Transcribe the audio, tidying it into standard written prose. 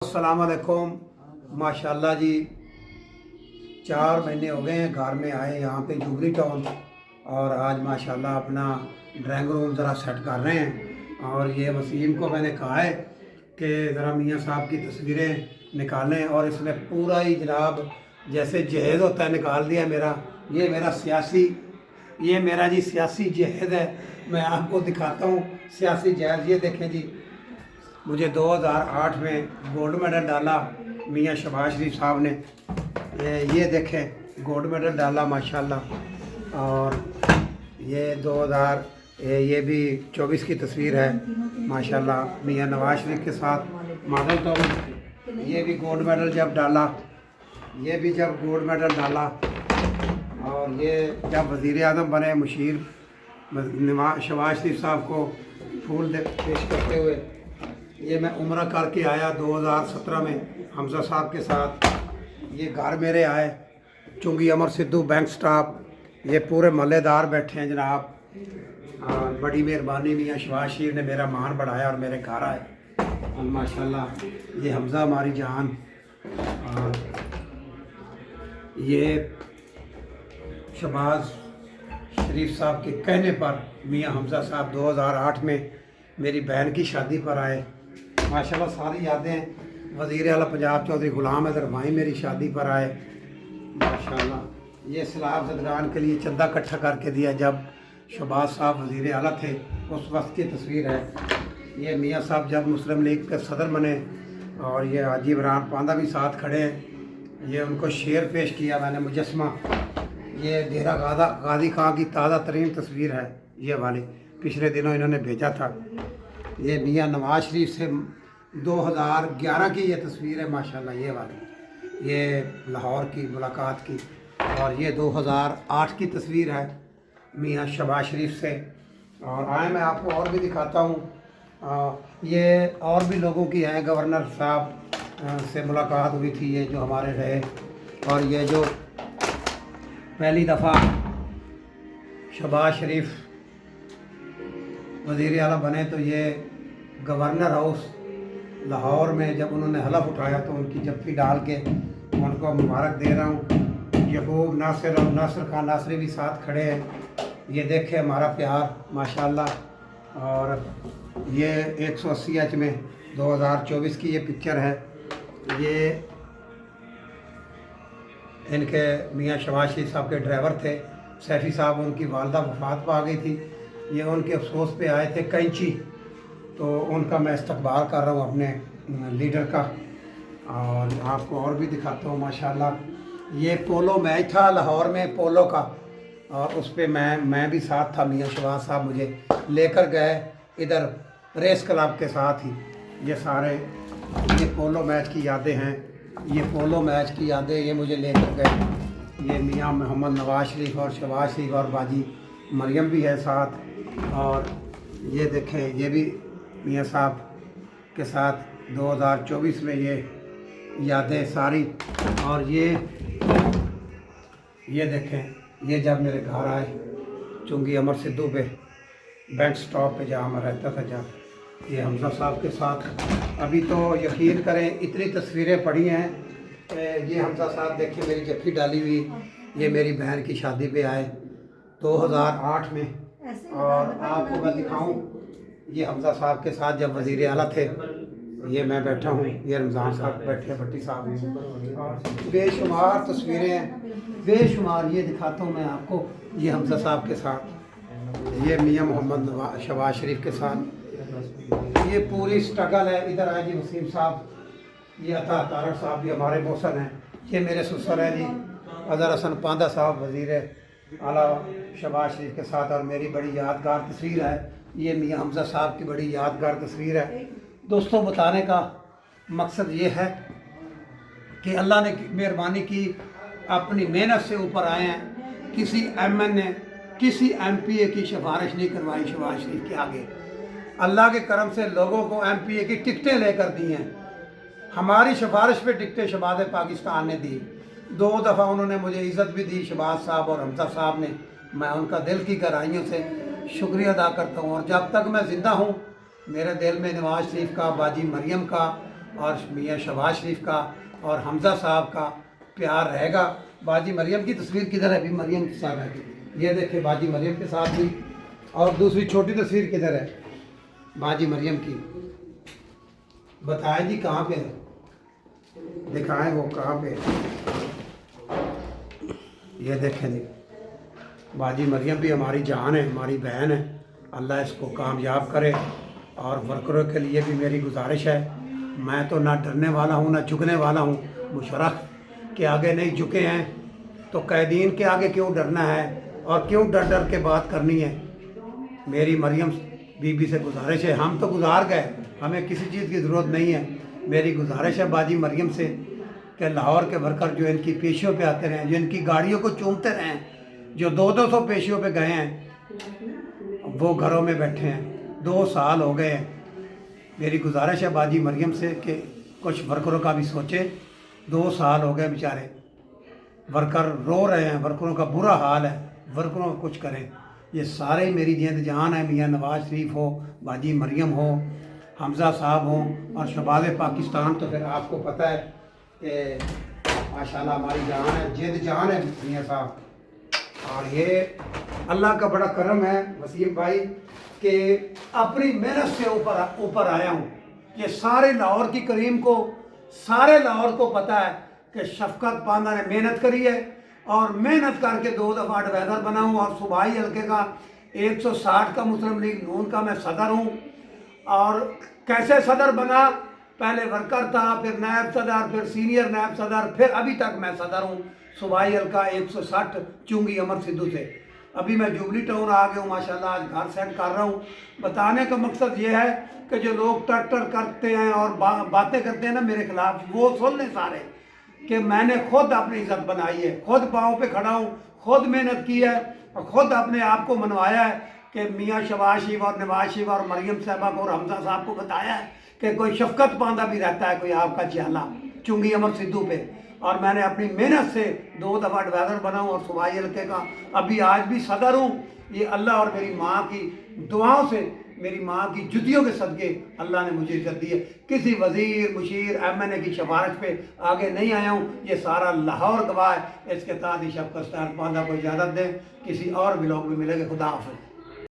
अस्सलाम वालेकुम। माशाल्लाह जी 4 महीने हो गए हैं घर में आए यहाँ पे जुबली टाउन। और आज माशाल्लाह अपना ड्राइंग रूम ज़रा सेट कर रहे हैं। और ये वसीम को मैंने कहा है कि ज़रा मियाँ साहब की तस्वीरें निकालें और इसमें पूरा ही जनाब जैसे जहेज़ होता है निकाल दिया मेरा। ये मेरा ये मेरा जी सियासी जहेज़ है। मैं आपको दिखाता हूँ सियासी जहेज़। ये देखें जी, मुझे 2008 में गोल्ड मेडल डाला मियाँ शहबाज शरीफ साहब ने। ये देखें गोल्ड मेडल डाला माशाल्लाह। और ये 2000 ये भी 24 की तस्वीर है माशाल्लाह मियाँ नवाज शरीफ के साथ मॉडल टाउन। ये भी गोल्ड मेडल जब डाला, ये भी जब गोल्ड मेडल डाला। और ये जब वज़ीर आज़म बने मुशीर शहबाज शरीफ साहब को फूल पेश करते हुए। ये मैं उम्रा करके आया 2017 में हमजा साहब के साथ। ये घर मेरे आए चुंगी अमर सिद्धू बैंक स्टाफ, ये पूरे महल्लेदार बैठे हैं जनाब। बड़ी मेहरबानी मियाँ शहबाज शरीफ ने मेरा मान बढ़ाया और मेरे घर आए और माशाल्लाह ये हमजा हमारी जान। और ये शहबाज शरीफ साहब के कहने पर मियाँ हमजा साहब 2008 में मेरी बहन की शादी पर आए। माशाल्लाह सारी यादें। वज़ीर आला पंजाब चौधरी गुलाम हैदर भाई मेरी शादी पर आए माशाल्लाह। ये सैलाब ज़दगान के लिए चंदा इकट्ठा करके दिया जब शहबाज साहब वज़ीर आला थे, उस वक्त की तस्वीर है। ये मियाँ साहब जब मुस्लिम लीग के सदर बने और ये हाजी इमरान पांदा भी साथ खड़े हैं। ये उनको शेर पेश किया मैंने मुजस्मा। ये डेरा गाजी खां की ताज़ा तरीन तस्वीर है ये वाली, पिछले दिनों इन्होंने भेजा था। ये मियाँ नवाज शरीफ से 2011 की ये तस्वीर है माशाल्लाह ये वाली, ये लाहौर की मुलाकात की। और ये 2008 की तस्वीर है मियाँ शहबाज शरीफ से। और आए मैं आपको और भी दिखाता हूँ। ये और भी लोगों की है, गवर्नर साहब से मुलाकात हुई थी ये जो हमारे रहे। और ये जो पहली दफ़ा शहबाज शरीफ वज़ीर आला बने तो ये गवर्नर हाउस लाहौर में जब उन्होंने हलफ उठाया तो उनकी जफ्फी डाल के उनको मुबारक दे रहा हूँ। यकूब नासिर और नासिर खान नासरी भी साथ खड़े हैं। ये देखे हमारा प्यार माशाल्लाह। और ये 180 एच में 2024 की ये पिक्चर है। ये इनके मियाँ शहबाज शरीफ साहब के ड्राइवर थे सैफ़ी साहब, उनकी वालदा वफ़ात पा गई थी। ये उनके अफसोस पे आए थे कैंची, तो उनका मैं इस्तकबाल कर रहा हूँ अपने लीडर का। और आपको और भी दिखाता हूँ माशाल्लाह। ये पोलो मैच था लाहौर में पोलो का, और उस पर मैं भी साथ था। मियाँ शहबाज साहब मुझे लेकर गए इधर रेस क्लब के साथ ही। ये सारे ये पोलो मैच की यादें हैं, ये पोलो मैच की यादें ये मुझे लेकर गए। ये मियाँ मोहम्मद नवाज शरीफ और शहबाज शरीफ और बाजी मरियम भी है साथ। और ये देखें ये भी मियाँ साहब के साथ 2024 में ये यादें सारी। और ये देखें ये जब मेरे घर आए चुंगी अमर सिद्धू पे बैंक स्टॉप पे जहाँ मैं रहता था, जब ये हमजा साहब के साथ। अभी तो यकीन करें इतनी तस्वीरें पड़ी हैं। ये हमजा साहब देखिए मेरी जफ्फी डाली हुई, ये मेरी बहन की शादी पे आए 2008 में। और आपको मैं दिखाऊं ये हमजा साहब के साथ जब वज़ीर आला थे। ये मैं बैठा हूँ, ये रमज़ान साहब बैठे, भट्टी साहब हैं। और बेशुमार तस्वीरें हैं, बेशुमार। ये दिखाता हूँ मैं आपको ये हमजा साहब के साथ, ये मियाँ मोहम्मद शहबाज शरीफ के साथ। ये पूरी स्ट्रगल है। इधर आए जी वसीम साहब, ये अता तारक साहब भी हमारे मौसन हैं। ये मेरे ससुर हैं जी अज़हर हसन पांदा साहब वज़ीर आला शहबाज शरीफ के साथ। और मेरी बड़ी यादगार तस्वीर है ये मियाँ हमजा साहब की बड़ी यादगार तस्वीर है। दोस्तों बताने का मकसद ये है कि अल्लाह ने मेहरबानी की, अपनी मेहनत से ऊपर आए हैं। किसी एमएन ने किसी एमपीए की सिफारिश नहीं करवाई शहबाज शरीफ के आगे। अल्लाह के करम से लोगों को एमपीए की टिकटें लेकर दी हैं। हमारी सिफारिश पे टिकटें शहबाज पाकिस्तान ने दी। 2 दफ़ा उन्होंने मुझे इज़्ज़त भी दी शहबाज साहब और हमजा साहब ने। मैं उनका दिल की गहराइयों से शुक्रिया अदा करता हूँ। और जब तक मैं ज़िंदा हूँ मेरे दिल में नवाज शरीफ का, बाजी मरियम का और मियाँ शहबाज शरीफ का और हमज़ा साहब का प्यार रहेगा। बाजी मरियम की तस्वीर किधर है? अभी मरियम के साथ है, ये देखिए बाजी मरियम के साथ भी। और दूसरी छोटी तस्वीर किधर है बाजी मरियम की? बताएं जी कहाँ पे है, दिखाएं वो कहाँ पे है। ये देखें जी, बाजी मरियम भी हमारी जान है, हमारी बहन है। अल्लाह इसको कामयाब करे। और वर्करों के लिए भी मेरी गुजारिश है, मैं तो ना डरने वाला हूँ ना झुकने वाला हूँ। मुशर्रफ के आगे नहीं झुके हैं तो कैदीन के आगे क्यों डरना है और क्यों डर डर के बात करनी है। मेरी मरियम बीबी से गुजारिश है, हम तो गुजार गए, हमें किसी चीज़ की ज़रूरत नहीं है। मेरी गुजारिश है बाजी मरियम से कि लाहौर के वर्कर जो इनकी पेशियों पे आते रहे, जो इनकी गाड़ियों को चूमते रहे, जो 200 पेशियों पे गए हैं, वो घरों में बैठे हैं, 2 साल हो गए हैं। मेरी गुजारिश है बाजी मरियम से कि कुछ वर्करों का भी सोचे। 2 साल हो गए बेचारे, वर्कर रो रहे हैं, वर्करों का बुरा हाल है, वर्करों को कुछ करें। ये सारे मेरी जिंद जान है, मियाँ नवाज शरीफ हो, बाजी मरियम हो, हमज़ा साहब हो और शबाब पाकिस्तान। तो फिर आपको पता है कि माशाल्लाह हमारी जान है, जिंद जान है मियाँ साहब। और ये अल्लाह का बड़ा करम है वसीम भाई कि अपनी मेहनत से ऊपर आया हूँ। ये सारे लाहौर की करीम को, सारे लाहौर को पता है कि शफकत पांदा ने मेहनत करी है और मेहनत करके 2 दफ़ा एडवाइज़र बना हूँ और सूबाई हल्के का 160 का मुस्लिम लीग नून का मैं सदर हूँ। और कैसे सदर बना, पहले वर्कर था, फिर नायब सदर, फिर सीनियर नायब सदर, फिर अभी तक मैं सदर हूँ सूबाई हल्का 160 चुंगी अमर सिद्धू से। अभी मैं जुबली टाउन आ गया हूँ माशाल्लाह, आज घर सेट कर रहा हूँ। बताने का मकसद ये है कि जो लोग टर्टर करते हैं और बातें करते हैं ना मेरे खिलाफ, वो सुन लें सारे कि मैंने खुद अपनी इज्जत बनाई है, खुद पाँव पे खड़ा हूँ, खुद मेहनत की है और खुद अपने आप को मनवाया है कि मियाँ शहबाज शरीफ और नवाज शरीफ और मरियम साहबा को और हमज़ा साहब को बताया है कि कोई शफकत पांदा भी रहता है, कोई आपका चियाला चुंगी अमर सिद्धू पे। और मैंने अपनी मेहनत से 2 दफ़ा एडवाइज़र बना हूँ और सूबाई हल्के का अभी आज भी सदर हूँ। ये अल्लाह और मेरी माँ की दुआओं से, मेरी माँ की जुतियों के सदके अल्लाह ने मुझे इज्जत दी है। किसी वज़ीर मुशीर MNA की सिफारिश पे आगे नहीं आया हूँ, ये सारा लाहौर गवाह है। इसके साथ ही शफ़क़त पांदा को इजाज़त दें, किसी और व्लॉग में मिलेंगे। खुदा हाफ़िज़।